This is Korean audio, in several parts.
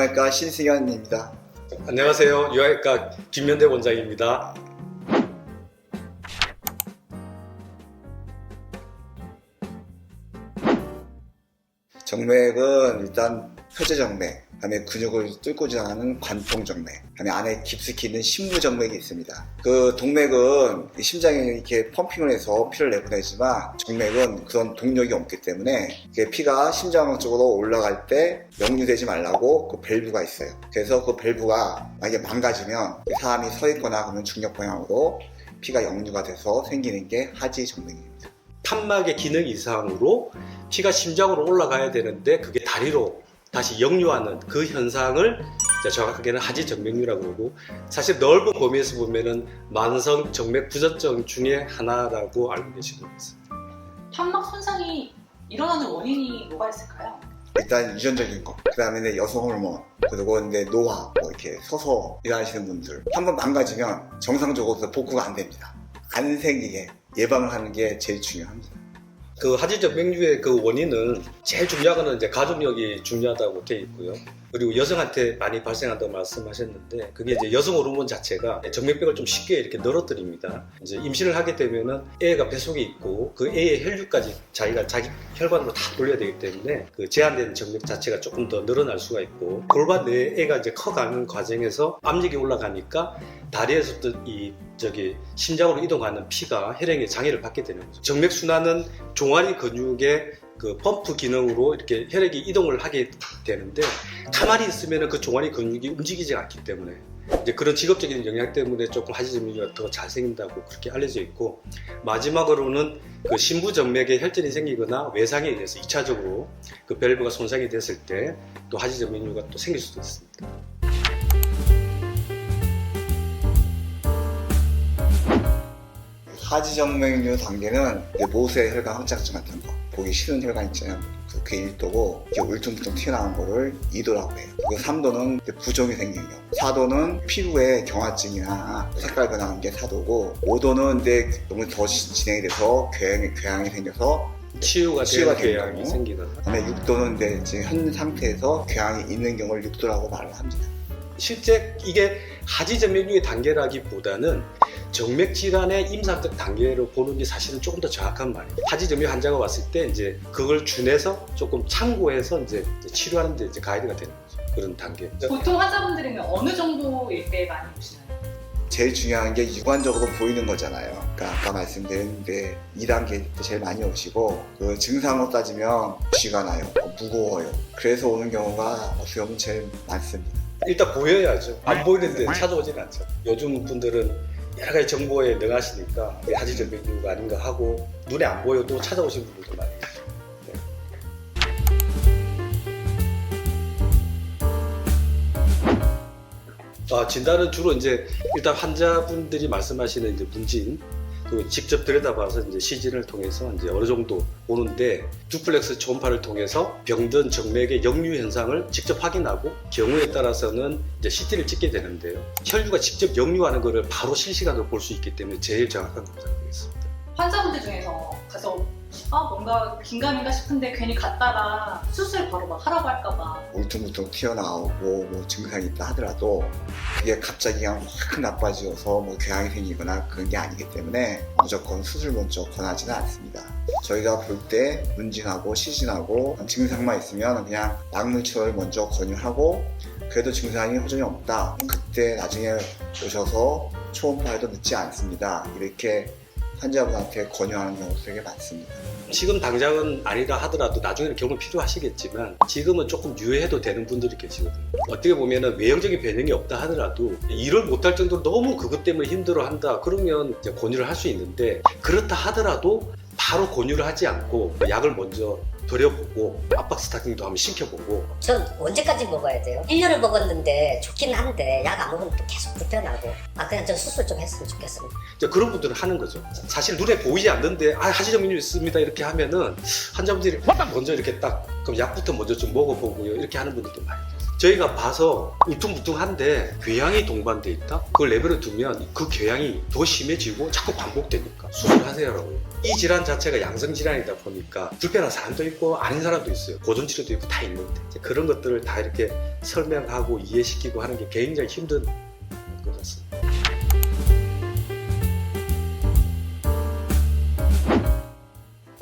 유형외과 신승현입니다. 안녕하세요. 유형외과 김면대 원장입니다. 정맥은 일단 폐쇄정맥, 그다음에 근육을 뚫고 지나가는 관통정맥, 그다음에 안에 깊숙이 있는 심부정맥이 있습니다. 그 동맥은 심장에 이렇게 펌핑을 해서 피를 내보내지만 정맥은 그런 동력이 없기 때문에 피가 심장 쪽으로 올라갈 때 역류되지 말라고 그 밸브가 있어요. 그래서 그 밸브가 만약에 망가지면 사람이 서 있거나 그러면 중력 방향으로 피가 역류가 돼서 생기는 게 하지정맥입니다. 판막의 기능 이상으로 피가 심장으로 올라가야 되는데 그게 다리로 다시 역류하는 그 현상을 정확하게는 하지정맥류라고 그러고, 사실 넓은 범위에서 보면은 만성 정맥 부전증 중에 하나라고 알고 계시고 있습니다. 판막 손상이 일어나는 원인이 뭐가 있을까요? 일단 유전적인 거, 그 다음에 여성 호르몬, 그리고 노화, 이렇게 서서 일하시는 분들 한번 망가지면 정상적으로 복구가 안 됩니다. 안 생기게 예방을 하는 게 제일 중요합니다. 그 하지정맥류의 그 원인은 제일 중요한 거는 이제 가족력이 중요하다고 되어 있고요. 그리고 여성한테 많이 발생한다고 말씀하셨는데, 그게 이제 여성 호르몬 자체가 정맥벽을 좀 쉽게 이렇게 늘어뜨립니다. 이제 임신을 하게 되면은 애가 뱃속에 있고 그 애의 혈류까지 자기가 자기 혈관으로 다 돌려야 되기 때문에 그 제한된 정맥 자체가 조금 더 늘어날 수가 있고, 골반 내에 애가 이제 커가는 과정에서 압력이 올라가니까 다리에서부터 심장으로 이동하는 피가 혈행에 장애를 받게 되는 거죠. 정맥 순환은 종아리 근육의 그 펌프 기능으로 이렇게 혈액이 이동을 하게 되는데, 가만히 있으면 그 종아리 근육이 움직이지 않기 때문에 이제 그런 직업적인 영향 때문에 조금 하지정맥류가 더 잘 생긴다고 그렇게 알려져 있고, 마지막으로는 그 심부정맥에 혈전이 생기거나 외상에 의해서 2차적으로 그 밸브가 손상이 됐을 때 또 하지정맥류가 또 생길 수도 있습니다. 하지정맥류 단계는 모세 혈관 확장증 같은 거, 보기 싫은 혈관 있잖아요. 그게 1도고 울퉁불퉁 튀어나온 거를 2도라고 해요. 그리고 3도는 부종이 생긴 경우, 4도는 피부에 경화증이나 색깔 변화한 게 4도고, 5도는 너무 더 진행이 돼서 궤양이 생겨서 치유가 되는 궤양이 생기거나, 그다음에 6도는 이제 현 상태에서 궤양이 있는 경우를 6도라고 말을 합니다. 실제 이게 하지정맥류의 단계라기보다는 정맥 질환의 임상적 단계로 보는 게 사실은 조금 더 정확한 말이에요. 하지정맥 환자가 왔을 때 이제 그걸 준해서 조금 참고해서 이제 치료하는 데 이제 가이드가 되는 거죠. 그런 단계. 보통 환자분들은 어느 정도일 때 많이 오시나요? 제일 중요한 게 육안적으로 보이는 거잖아요. 그러니까 아까 말씀드렸는데 2단계 때 제일 많이 오시고, 그 증상으로 따지면 쥐가 나요, 무거워요. 그래서 오는 경우가 어떻게 보면 제일 많습니다. 일단 보여야죠. 안 보이는데 찾아오진 않죠. 요즘 분들은 여러 가지 정보에 능하시니까 하지정맥류가 아닌가 하고, 눈에 안 보여도 찾아오신 분들도 많이 계시죠. 진단은 주로 이제 일단 환자분들이 말씀하시는 이제 문진, 그리고 직접 들여다봐서 이제 CG를 통해서 이제 어느 정도 보는데, 듀플렉스 초음파를 통해서 병든 정맥의 역류 현상을 직접 확인하고, 경우에 따라서는 이제 CT를 찍게 되는데요. 혈류가 직접 역류하는 것을 바로 실시간으로 볼 수 있기 때문에 제일 정확한 검사가 되겠습니다. 환자분들 중에서 가서 뭔가 긴가민가 싶은데 괜히 갔다가 수술 바로 막 하라고 할까봐 울퉁불퉁 튀어나오고 증상이 있다 하더라도 그게 갑자기 그냥 확 나빠져서 궤양이 생기거나 그런 게 아니기 때문에 무조건 수술 먼저 권하지는 않습니다. 저희가 볼 때 문진하고 시진하고 증상만 있으면 그냥 약물 치료를 먼저 권유하고, 그래도 증상이 호전이 없다, 그때 나중에 오셔서 초음파해도 늦지 않습니다, 이렇게 환자분한테 권유하는 경우도 되게 많습니다. 지금 당장은 아니다 하더라도 나중에는 경험 필요하시겠지만, 지금은 조금 유예해도 되는 분들이 계시거든요. 어떻게 보면은 외형적인 변형이 없다 하더라도 일을 못할 정도로 너무 그것 때문에 힘들어한다 그러면 이제 권유를 할 수 있는데, 그렇다 하더라도 바로 권유를 하지 않고 약을 먼저 드려보고 압박 스타킹도 한번 시켜보고. 전 언제까지 먹어야 돼요? 1년을 먹었는데 좋긴 한데 약 안 먹으면 또 계속 불편하고, 그냥 전 수술 좀 했으면 좋겠습니다. 그런 분들은 하는 거죠. 사실 눈에 보이지 않는데 하지정맥류 있습니다 이렇게 하면은 환자분들이 먼저 이렇게 딱 그럼 약부터 먼저 좀 먹어보고요 이렇게 하는 분들도 많이 계세요. 저희가 봐서 울퉁불퉁한데 궤양이 동반돼 있다? 그걸 레벨을 두면 그 궤양이 더 심해지고 자꾸 반복되니까 수술하세요라고요. 이 질환 자체가 양성질환이다 보니까 불편한 사람도 있고 아닌 사람도 있어요. 고전치료도 있고 다 있는데 이제 그런 것들을 다 이렇게 설명하고 이해시키고 하는 게 굉장히 힘든 것 같습니다.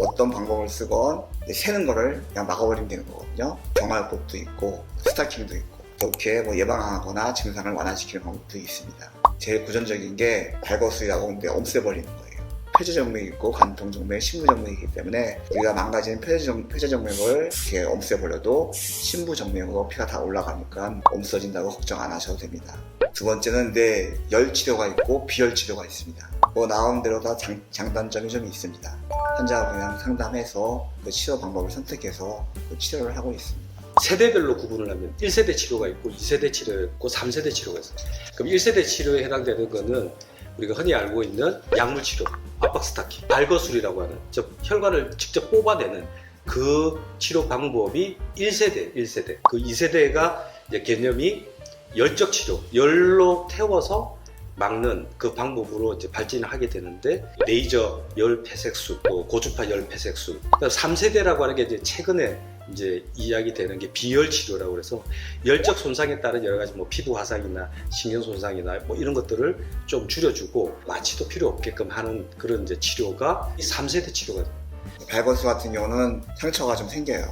어떤 방법을 쓰건 새는 거를 그냥 막아버리면 되는 거거든요. 경화요법도 있고 스타킹도 있고 이렇게 뭐 예방하거나 증상을 완화시키는 방법도 있습니다. 제일 고전적인 게 발거술이라고 하는데 없애버리는 거예요. 폐쇄정맥이 있고 관통정맥, 심부정맥이기 때문에 우리가 망가진 폐쇄정맥을 이렇게 없애버려도 심부정맥으로 피가 다 올라가니까 없어진다고 걱정 안 하셔도 됩니다. 두 번째는 열치료가 있고 비열치료가 있습니다. 뭐 나름대로 다 장단점이 좀 있습니다. 환자가 그냥 상담해서 그 치료 방법을 선택해서 그 치료를 하고 있습니다. 세대별로 구분을 하면 1세대 치료가 있고 2세대 치료가 있고 3세대 치료가 있어요. 그럼 1세대 치료에 해당되는 거는 우리가 흔히 알고 있는 약물 치료, 압박 스타킹, 발거술이라고 하는 즉 혈관을 직접 뽑아내는 그 치료 방법이 1세대. 그 2세대가 이제 개념이 열적 치료, 열로 태워서 막는 그 방법으로 이제 발전을 하게 되는데 레이저 열 폐색술, 고주파 열 폐색술. 3세대라고 하는 게 이제 최근에 이제 이야기되는 게 비열 치료라고 그래서 열적 손상에 따른 여러 가지 뭐 피부 화상이나 신경 손상이나 뭐 이런 것들을 좀 줄여주고 마취도 필요 없게끔 하는 그런 이제 치료가 이 3세대 치료가 됩니다. 발거술 같은 경우는 상처가 좀 생겨요.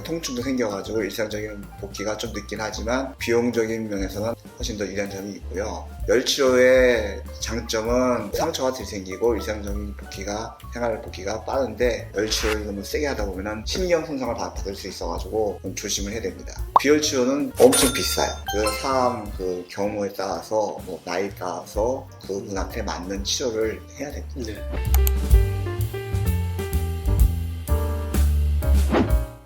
통증도 생겨가지고 일상적인 복귀가 좀 늦긴 하지만 비용적인 면에서는 훨씬 더 유리한 점이 있고요. 열치료의 장점은 상처가 덜 생기고 일상적인 복귀가, 생활 복귀가 빠른데 열치료를 너무 세게 하다 보면 신경 손상을 받을 수 있어가지고 좀 조심을 해야 됩니다. 비열치료는 엄청 비싸요. 그 사람 그 경우에 따라서 뭐 나이에 따라서 그분한테 맞는 치료를 해야 됩니다.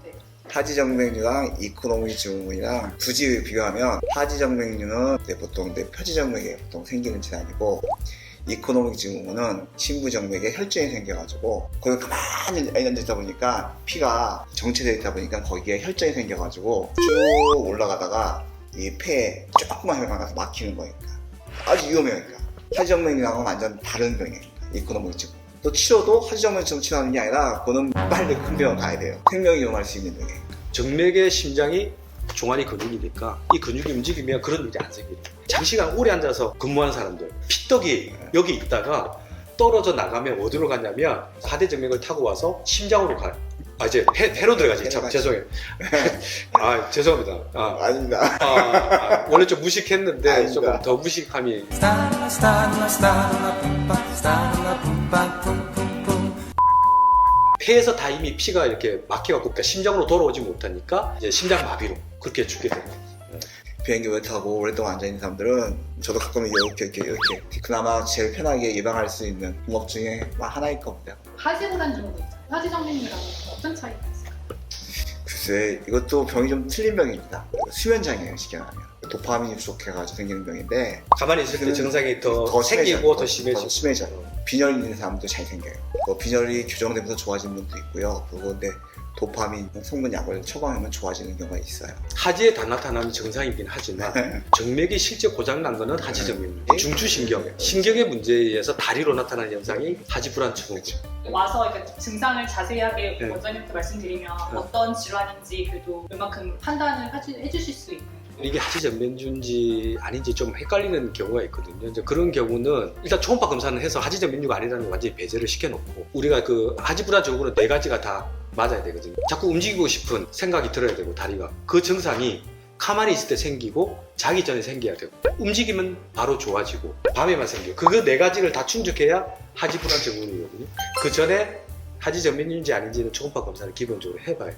네. 하지정맥류랑 이코노미 증후군이랑 굳이 비교하면 하지정맥류는 보통 표지정맥에 보통 생기는 질환이고 이코노믹 증후군은 심부정맥에 혈전이 생겨가지고 거기 가만히 앉아있다 보니까 피가 정체되어 있다 보니까 거기에 혈전이 생겨가지고 쭉 올라가다가 이 폐에 조그만 혈관 가서 막히는 거니까 아주 위험해요. 하지정맥류랑은 완전 다른 병이에요. 이코노믹 증후군. 또 치료도 하지정맥처럼 치료하는 게 아니라 그거는 빨리 큰 병원 가야 돼요. 생명이 위험할 수 있는 병이에요. 정맥의 심장이 종아리 근육이니까 이 근육이 움직이면 그런 일이 안 생겨요. 장시간 오래 앉아서 근무하는 사람들 피떡이 여기 있다가 떨어져 나가면 어디로 가냐면 하대정맥을 타고 와서 심장으로 가요. 이제 폐로 들어가지. 참 죄송해요. 죄송합니다. 아닙니다. 원래 좀 무식했는데 아닙니다. 조금 더 무식함이. 폐에서 다 이미 피가 이렇게 막혀갖고 그러니까 심장으로 돌아오지 못하니까 이제 심장 마비로 그렇게 죽게 됩니다. 비행기 왜 타고 오랫동안 앉아있는 사람들은 저도 가끔 이렇게 그나마 제일 편하게 예방할 수 있는 방법 중에 하나일 겁니다. 하지불안 증후군 있잖아요. 하지정맥류랑 어떤 차이가 있어요? 글쎄 이것도 병이 좀 틀린 병입니다. 수면장애예요. 쉽게 말하면 도파민이 부족해가지고 생기는 병인데 가만히 있을 때 증상이 더 생기고 더 심해지고. 빈혈 있는 사람도 잘 생겨요. 빈혈이 교정되면서 좋아지는 분도 있고요. 그런데 도파민 성분 약을 처방하면 좋아지는 경우가 있어요. 하지에 다 나타나는 증상이긴 하지만 정맥이 실제 고장난 거는 하지정맥. 중추신경의 문제에 의해서 다리로 나타나는 현상이 하지불안 증후군. 와서 이렇게 증상을 자세하게 원장님한테 말씀드리면 어떤 질환인지 그래도 웬만큼 판단을 해주실 수 있는. 이게 하지정맥류인지 아닌지 좀 헷갈리는 경우가 있거든요. 이제 그런 경우는 일단 초음파 검사는 해서 하지정맥류가 아니라는 걸 완전히 배제를 시켜놓고 우리가 그 하지불안 증후군은 4가지가 다 맞아야 되거든요. 자꾸 움직이고 싶은 생각이 들어야 되고 다리가 그 증상이 가만히 있을 때 생기고 자기 전에 생겨야 되고 움직이면 바로 좋아지고 밤에만 생겨요. 그 4가지를 다 충족해야 하지불안 증후군이거든요. 그 전에 하지정맥류인지 아닌지는 초음파 검사를 기본적으로 해봐요.